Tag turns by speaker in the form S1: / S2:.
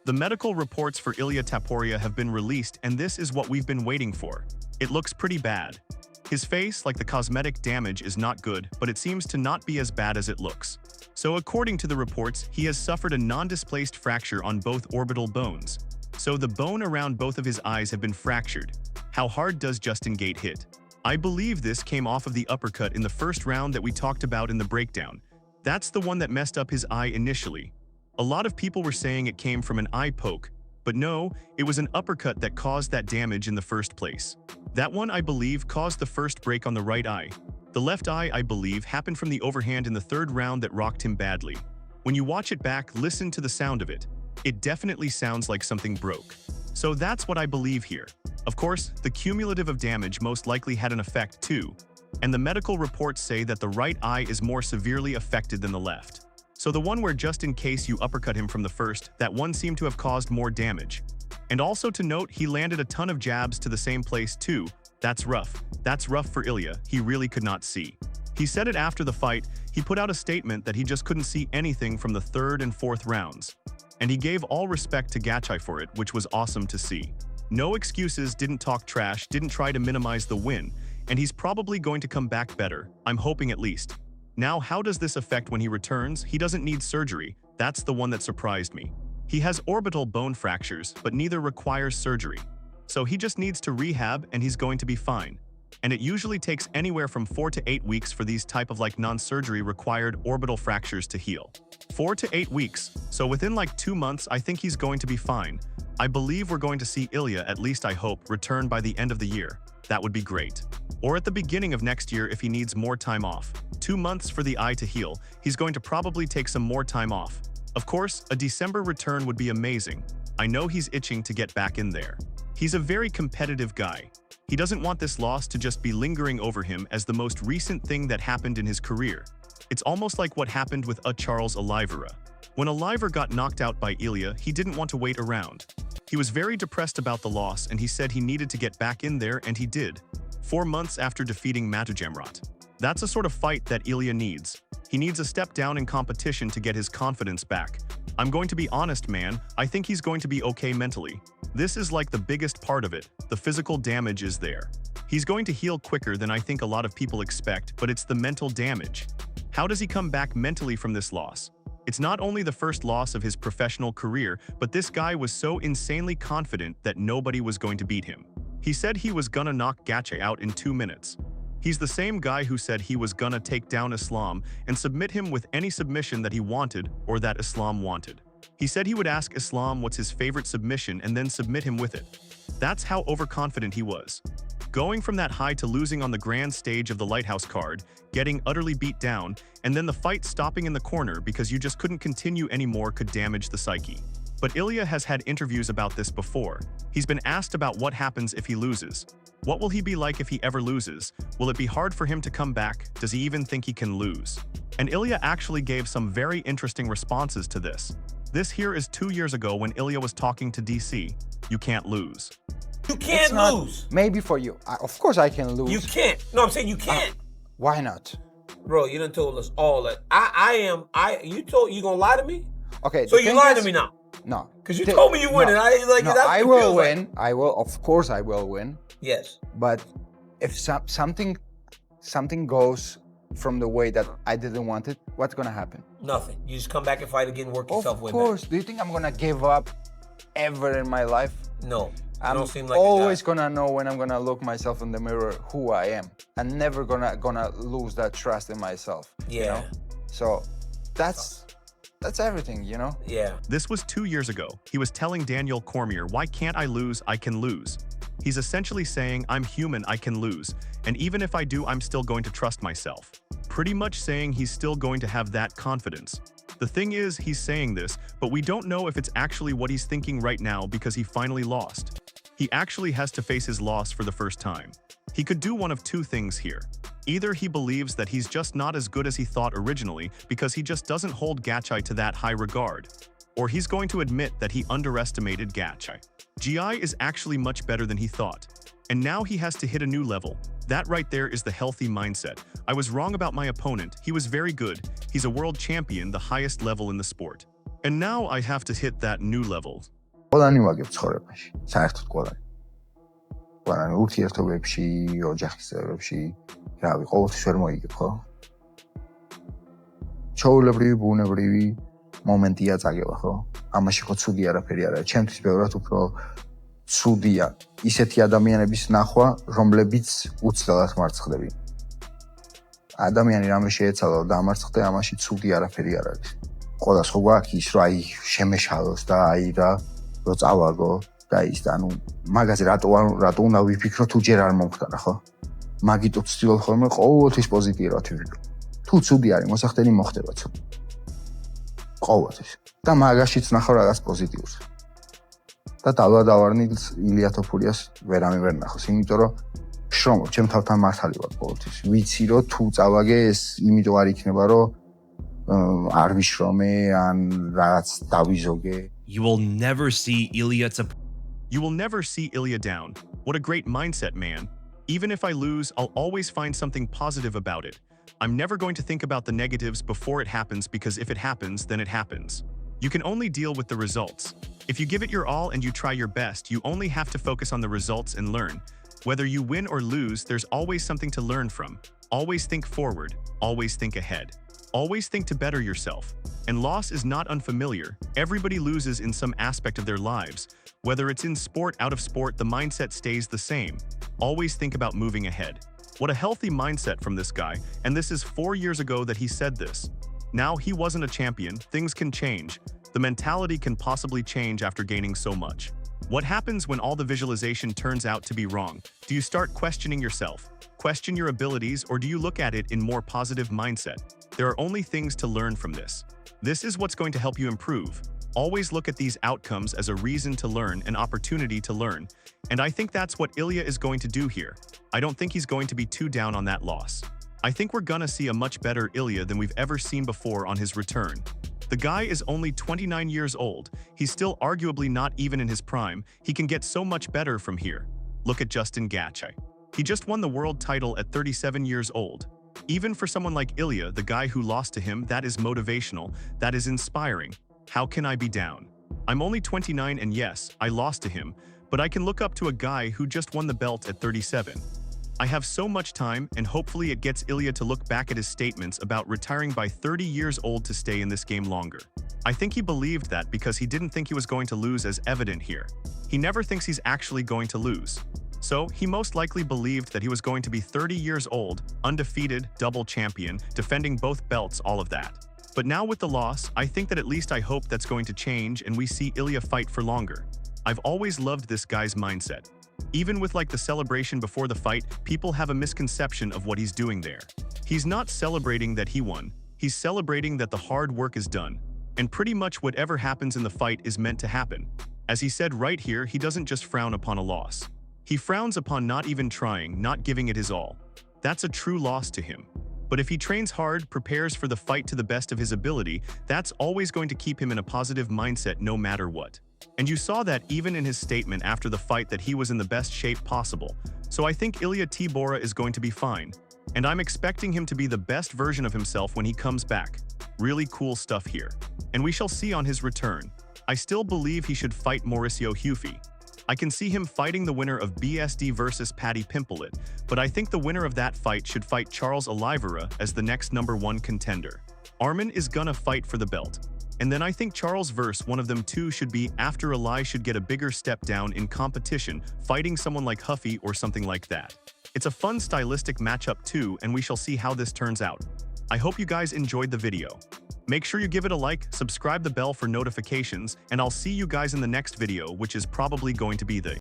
S1: The medical reports for Ilia Topuria have been released, and this is what we've been waiting for. It looks pretty bad. His face, like the cosmetic damage, is not good, but it seems to not be as bad as it looks. So according to the reports, he has suffered a non-displaced fracture on both orbital bones. So the bone around both of his eyes have been fractured. How hard does Justin Gaethje hit? I believe this came off of the uppercut in the first round that we talked about in the breakdown. That's the one that messed up his eye initially. A lot of people were saying it came from an eye poke, but no, it was an uppercut that caused that damage in the first place. That one, I believe, caused the first break on the right eye. The left eye, I believe, happened from the overhand in the third round that rocked him badly. When you watch it back, listen to the sound of it. It definitely sounds like something broke. So that's what I believe here. Of course, the cumulative of damage most likely had an effect too, and the medical reports say that the right eye is more severely affected than the left. So the one where just in case you uppercut him from the first, that one seemed to have caused more damage. And also to note, he landed a ton of jabs to the same place too. That's rough. That's rough for Ilia. He really could not see. He said it after the fight. He put out a statement that he just couldn't see anything from the third and fourth rounds. And he gave all respect to Gaethje for it, which was awesome to see. No excuses, didn't talk trash, didn't try to minimize the win, and he's probably going to come back better. I'm hoping at least. Now, how does this affect when he returns? He doesn't need surgery. That's the one that surprised me. He has orbital bone fractures, but neither requires surgery. So he just needs to rehab and he's going to be fine. And it usually takes anywhere from 4 to 8 weeks for these type of non-surgery required orbital fractures to heal. 4 to 8 weeks. So within 2 months, I think he's going to be fine. I believe we're going to see Ilia, at least I hope, return by the end of the year. That would be great. Or at the beginning of next year if he needs more time off. 2 months for the eye to heal. He's going to probably take some more time off. Of course, a December return would be amazing. I know he's itching to get back in there. He's a very competitive guy. He doesn't want this loss to just be lingering over him as the most recent thing that happened in his career. It's almost like what happened with Charles Oliveira. When Oliveira got knocked out by Ilia, he didn't want to wait around. He was very depressed about the loss and he said he needed to get back in there, and he did. 4 months after defeating Matajamrat. That's a sort of fight that Ilia needs. He needs a step down in competition to get his confidence back. I'm going to be honest, man, I think he's going to be okay mentally. This is the biggest part of it. The physical damage is there. He's going to heal quicker than I think a lot of people expect, but it's the mental damage. How does he come back mentally from this loss? It's not only the first loss of his professional career, but this guy was so insanely confident that nobody was going to beat him. He said he was gonna knock Gaethje out in 2 minutes. He's the same guy who said he was gonna take down Islam and submit him with any submission that he wanted or that Islam wanted. He said he would ask Islam what's his favorite submission and then submit him with it. That's how overconfident he was. Going from that high to losing on the grand stage of the Lighthouse card, getting utterly beat down, and then the fight stopping in the corner because you just couldn't continue anymore could damage the psyche. But Ilia has had interviews about this before. He's been asked about what happens if he loses. What will he be like if he ever loses? Will it be hard for him to come back? Does he even think he can lose? And Ilia actually gave some very interesting responses to this. This here is 2 years ago when Ilia was talking to DC. You can't lose.
S2: You can't lose.
S3: Maybe for you. Of course I can lose.
S2: You can't. No, I'm saying you can't.
S3: Why not?
S2: Bro, you done told us all that. You gonna lie to me?
S3: Okay.
S2: So you lied to me now?
S3: No.
S2: Because you told me you win, and
S3: I will win. I will, of course I will win.
S2: Yes.
S3: But if something goes from the way that I didn't want it, what's gonna happen?
S2: Nothing. You just come back and fight again, work yourself way back.
S3: Of course. Do you think I'm gonna give up ever in my life?
S2: No.
S3: I'm
S2: don't seem like
S3: always gonna know when I'm gonna look myself in the mirror who I am. I'm never gonna lose that trust in myself.
S2: Yeah.
S3: You know? So that's everything, you know?
S2: Yeah.
S1: This was 2 years ago. He was telling Daniel Cormier, why can't I lose? I can lose. He's essentially saying, I'm human, I can lose. And even if I do, I'm still going to trust myself. Pretty much saying he's still going to have that confidence. The thing is, he's saying this, but we don't know if it's actually what he's thinking right now because he finally lost. He actually has to face his loss for the first time. He could do one of two things here. Either he believes that he's just not as good as he thought originally because he just doesn't hold Gaethje to that high regard, or he's going to admit that he underestimated Gaethje. GI is actually much better than he thought, and now he has to hit a new level. That right there is the healthy mindset. I was wrong about my opponent. He was very good. He's a world champion, the highest level in the sport. And now I have to hit that new level.
S3: ყველანი ვაგებ ცხოვრებაში, საერთოდ ყველანი. ყველანი ურთიერთობებში, ოჯახის წევრებში, რავი, ყოველთვის ვერ მოიგებ, ხო? ჩაოლებრივი, ბუნებრივი მომენტია წაგება, ხო? ამაში ხო ცუდი არაფერი არ არის. ჩემთვის ბევრად უფრო ცუდია ისეთი ადამიანების ნახვა, რომლებიც უცდელად მარცხდებიან. ადამიანი რამე შეეცალა და ამარცხდა, ამაში ცუდი არაფერი არ არის. ყველას ხო გვაქვს ის, რომ აი შემეშალოს და აი რა რო წავაგო და ის და ანუ მაგაზე რატო უნდა ვიფიქრო თუ ჯერ არ მომხდარა, ხო? მაგიტო ვცდილობ ხოლმე ყოველთვის პოზიტიურად ვიფიქრო. თუ ცუდი არის, მოსახდენი მოხდება ცუდი. ყოველთვის. და მაგაშიც ნახავ რაღაც პოზიტიურს. და დავარნილს ილია თოფურიას ვერამე ვერ ნახოს, იმიტომ რომ შრომობ, ჩემ თავთან მართალი ვარ ყოველთვის. ვიცი რომ თუ წავაგე ეს იმიტომ არ იქნება რომ არ ვიშრომე ან რაღაც დავიზოგე.
S4: You will never see Ilia Topuria.
S1: You will never see Ilia down. What a great mindset, man. Even if I lose, I'll always find something positive about it. I'm never going to think about the negatives before it happens, because if it happens, then it happens. You can only deal with the results. If you give it your all and you try your best, you only have to focus on the results and learn. Whether you win or lose, there's always something to learn from. Always think forward. Always think ahead. Always think to better yourself. And loss is not unfamiliar. Everybody loses in some aspect of their lives. Whether it's in sport, out of sport, the mindset stays the same. Always think about moving ahead. What a healthy mindset from this guy, and this is 4 years ago that he said this. Now he wasn't a champion, things can change. The mentality can possibly change after gaining so much. What happens when all the visualization turns out to be wrong? Do you start questioning yourself? Question your abilities, or do you look at it in more positive mindset? There are only things to learn from this. This is what's going to help you improve. Always look at these outcomes as a reason to learn, an opportunity to learn. And I think that's what Ilia is going to do here. I don't think he's going to be too down on that loss. I think we're gonna see a much better Ilia than we've ever seen before on his return. The guy is only 29 years old. He's still arguably not even in his prime. He can get so much better from here. Look at Justin Gaethje. He just won the world title at 37 years old. Even for someone like Ilia, the guy who lost to him, that is motivational, that is inspiring. How can I be down? I'm only 29 and yes, I lost to him, but I can look up to a guy who just won the belt at 37. I have so much time, and hopefully it gets Ilia to look back at his statements about retiring by 30 years old to stay in this game longer. I think he believed that because he didn't think he was going to lose, as evident here. He never thinks he's actually going to lose. So, he most likely believed that he was going to be 30 years old, undefeated, double champion, defending both belts, all of that. But now with the loss, I think that at least I hope that's going to change and we see Ilia fight for longer. I've always loved this guy's mindset. Even with like the celebration before the fight, people have a misconception of what he's doing there. He's not celebrating that he won. He's celebrating that the hard work is done. And pretty much whatever happens in the fight is meant to happen. As he said right here, he doesn't just frown upon a loss. He frowns upon not even trying, not giving it his all. That's a true loss to him. But if he trains hard, prepares for the fight to the best of his ability, that's always going to keep him in a positive mindset no matter what. And you saw that even in his statement after the fight that he was in the best shape possible. So I think Ilia Topuria is going to be fine. And I'm expecting him to be the best version of himself when he comes back. Really cool stuff here. And we shall see on his return. I still believe he should fight Mauricio Hufi. I can see him fighting the winner of BSD versus Paddy Pimblett, but I think the winner of that fight should fight Charles Oliveira as the next #1 contender. Arman is gonna fight for the belt. And then I think Charles versus one of them two should be after Eli should get a bigger step down in competition, fighting someone like Huffy or something like that. It's a fun stylistic matchup too, and we shall see how this turns out. I hope you guys enjoyed the video. Make sure you give it a like, subscribe the bell for notifications, and I'll see you guys in the next video, which is probably going to be the